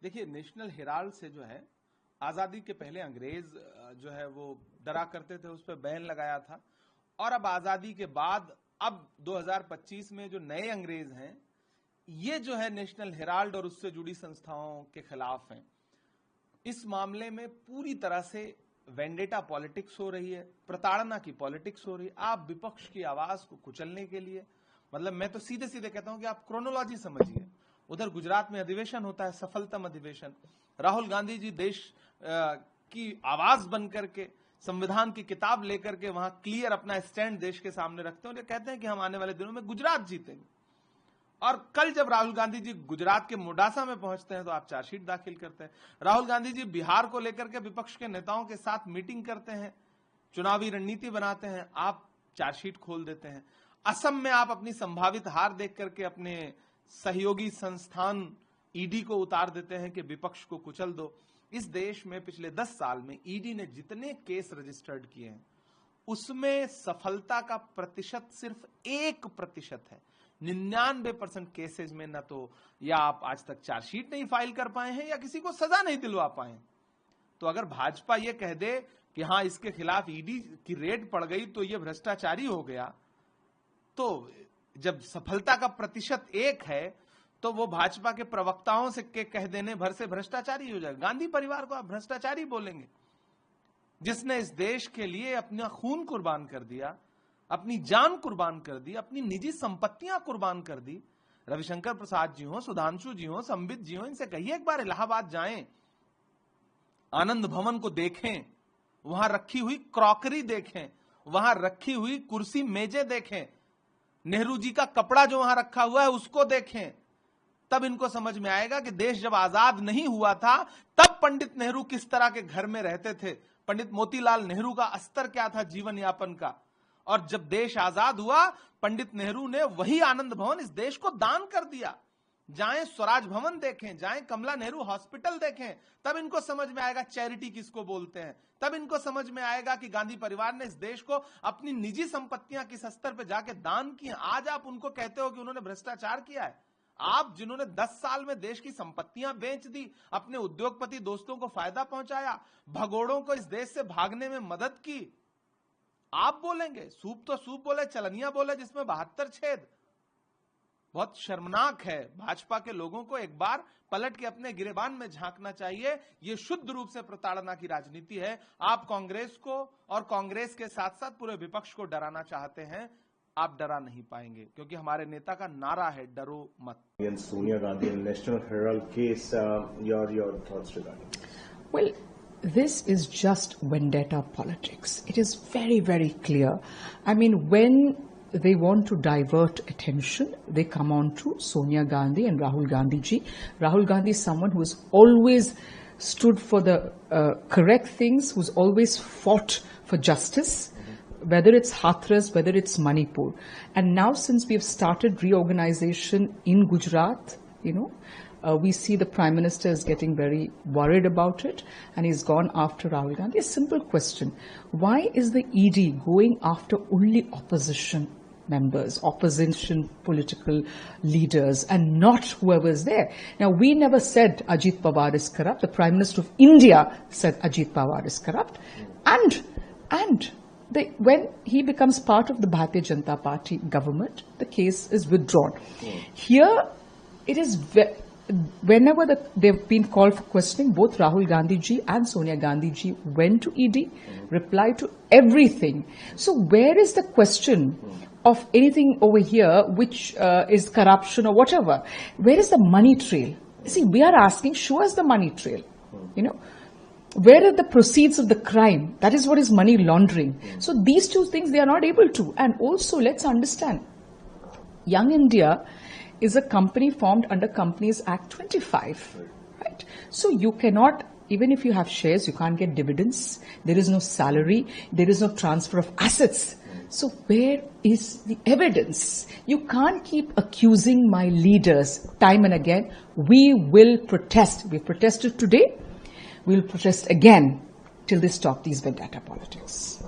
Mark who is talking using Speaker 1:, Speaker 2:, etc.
Speaker 1: देखिए, national Herald से जो है आजादी के पहले अंग्रेज जो है वो डरा करते थे, उस पर बैन लगाया था। और अब आजादी के बाद अब 2025 में जो नए अंग्रेज हैं, ये जो है नेशनल हेराल्ड और उससे जुड़ी संस्थाओं के खिलाफ हैं। इस मामले में पूरी तरह से वेंडेटा पॉलिटिक्स हो रही है, प्रताड़ना की पॉलिटिक्स हो रही है। आप विपक्ष की आवाज को कुचलने के लिए, मतलब मैं तो सीधे सीधे कहता हूं कि आप क्रोनोलॉजी समझिए। उधर गुजरात में अधिवेशन होता है, सफलतम अधिवेशन। राहुल गांधी जी देश की आवाज बन करके, संविधान की किताब लेकर के वहां क्लियर अपना स्टैंड देश के सामने रखते हैं और ये कहते हैं कि हम आने वाले दिनों में गुजरात जीतेंगे। और कल जब राहुल गांधी जी गुजरात के मोडासा में पहुंचते हैं तो आप चार्जशीट दाखिल करते हैं। राहुल गांधी जी बिहार को लेकर के विपक्ष के नेताओं के साथ मीटिंग करते हैं, चुनावी रणनीति बनाते हैं, आप चार्जशीट खोल देते हैं। असम में आप अपनी संभावित हार देख करके अपने सहयोगी संस्थान ईडी को उतार देते हैं कि विपक्ष को कुचल दो। इस देश में पिछले 10 साल में ईडी ने जितने केस रजिस्टर्ड किए हैं उसमें सफलता का प्रतिशत सिर्फ 1% है। 99% केसेस में न तो या आप आज तक चार्जशीट नहीं फाइल कर पाए हैं या किसी को सजा नहीं दिलवा पाए। तो अगर भाजपा ये कह दे कि हां इसके खिलाफ ईडी की रेड पड़ गई तो ये भ्रष्टाचारी हो गया, तो जब सफलता का प्रतिशत 1 है तो वो भाजपा के प्रवक्ताओं से के कह देने भर से भ्रष्टाचारी हो जाएगा। गांधी परिवार को आप भ्रष्टाचारी बोलेंगे, जिसने इस देश के लिए अपना खून कुर्बान कर दिया, अपनी जान कुर्बान कर दी, अपनी निजी संपत्तियां कुर्बान कर दी। रविशंकर प्रसाद जी हो, सुधांशु जी हो, संबित जी हो, इनसे कहिए एक बार इलाहाबाद जाएं, आनंद भवन को देखें, वहां रखी हुई क्रॉकरी देखें, वहां रखी हुई कुर्सी मेजें देखें, नेहरू जी का कपड़ा जो वहां रखा हुआ है उसको देखें। तब इनको समझ में आएगा कि देश जब आजाद नहीं हुआ था तब पंडित नेहरू किस तरह के घर में रहते थे, पंडित मोतीलाल नेहरू का स्तर क्या था जीवन यापन का। और जब देश आजाद हुआ, पंडित नेहरू ने वही आनंद भवन इस देश को दान कर दिया। जाएं स्वराज भवन देखें, जाएं कमला नेहरू हॉस्पिटल देखें, तब इनको समझ में आएगा चैरिटी किसको बोलते हैं। तब इनको समझ में आएगा कि गांधी परिवार ने इस देश को अपनी निजी संपत्तियां किस स्तर पर जाके दान की। आज आप उनको कहते हो कि उन्होंने भ्रष्टाचार किया है। आप जिन्होंने 10 साल में देश की संपत्तियां बेच दी, अपने उद्योगपति दोस्तों को फायदा पहुंचाया, भगोड़ों को इस देश से भागने में मदद की, आप बोलेंगे सूप तो सूप बोले, चलनिया बोले जिसमें 72 छेद। बहुत शर्मनाक है। भाजपा के लोगों को एक बार पलट के अपने गिरेबान में झांकना चाहिए। ये शुद्ध रूप से प्रताड़ना की राजनीति है। आप कांग्रेस को और कांग्रेस के साथ साथ पूरे विपक्ष को डराना चाहते हैं, आप डरा नहीं पाएंगे, क्योंकि हमारे नेता का नारा है डरो मत।
Speaker 2: Sonia Gandhi national Herald case, your thoughts regarding?
Speaker 3: Well, this is just vendetta politics. It is very, very clear. I mean, when they want to divert attention, they come on to Sonia Gandhi and Rahul Gandhi ji. Rahul Gandhi is someone who has always stood for the correct things, who's always fought for justice, whether it's Hathras, whether it's Manipur. And now since we have started reorganization in Gujarat, we see the Prime Minister is getting very worried about it and he's gone after Rahul Gandhi. A simple question. Why is the ED going after only opposition members, opposition political leaders and not whoever is there? Now, we never said Ajit Pawar is corrupt. The Prime Minister of India said Ajit Pawar is corrupt. And when he becomes part of the Bharatiya Janata Party government, the case is withdrawn. Here, it is whenever they've been called for questioning, both Rahul Gandhi ji and Sonia Gandhi ji went to ED, replied to everything. So where is the question of anything over here which is corruption or whatever? Where is the money trail? See, we are asking, show us the money trail. Where are the proceeds of the crime? That is what is money laundering. So these two things they are not able to. And also, let's understand, Young India is a company formed under Companies Act 25, right? So you cannot, even if you have shares, you can't get dividends. There is no salary. There is no transfer of assets. So where is the evidence? You can't keep accusing my leaders time and again. We will protest. We protested today. We will protest again till they stop these vendetta politics.